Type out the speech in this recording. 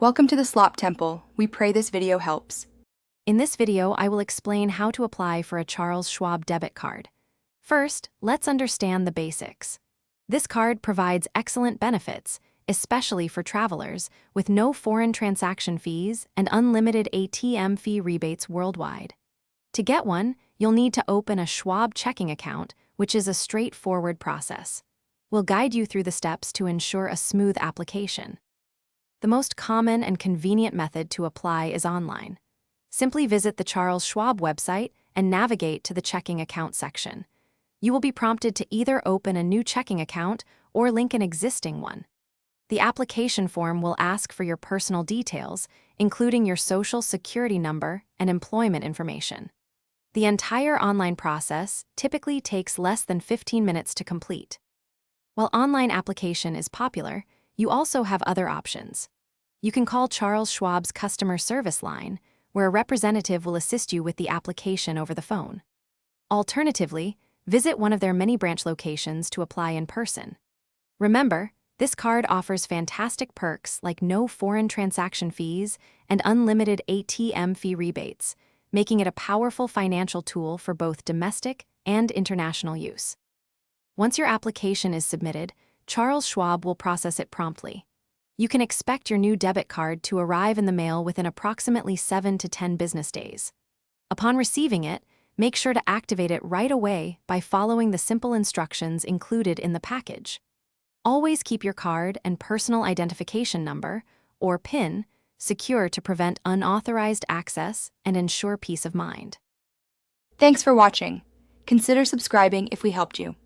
Welcome to the Slop Temple. We pray this video helps. In this video, I will explain how to apply for a Charles Schwab debit card. First, let's understand the basics. This card provides excellent benefits, especially for travelers, with no foreign transaction fees and unlimited ATM fee rebates worldwide. To get one, you'll need to open a Schwab checking account, which is a straightforward process. We'll guide you through the steps to ensure a smooth application. The most common and convenient method to apply is online. Simply visit the Charles Schwab website and navigate to the checking account section. You will be prompted to either open a new checking account or link an existing one. The application form will ask for your personal details, including your social security number and employment information. The entire online process typically takes less than 15 minutes to complete. While online application is popular, you also have other options. You can call Charles Schwab's customer service line, where a representative will assist you with the application over the phone. Alternatively, visit one of their many branch locations to apply in person. Remember, this card offers fantastic perks like no foreign transaction fees and unlimited ATM fee rebates, making it a powerful financial tool for both domestic and international use. Once your application is submitted, Charles Schwab will process it promptly. You can expect your new debit card to arrive in the mail within approximately 7 to 10 business days. Upon receiving it, make sure to activate it right away by following the simple instructions included in the package. Always keep your card and personal identification number, or PIN, secure to prevent unauthorized access and ensure peace of mind. Thanks for watching. Consider subscribing if we helped you.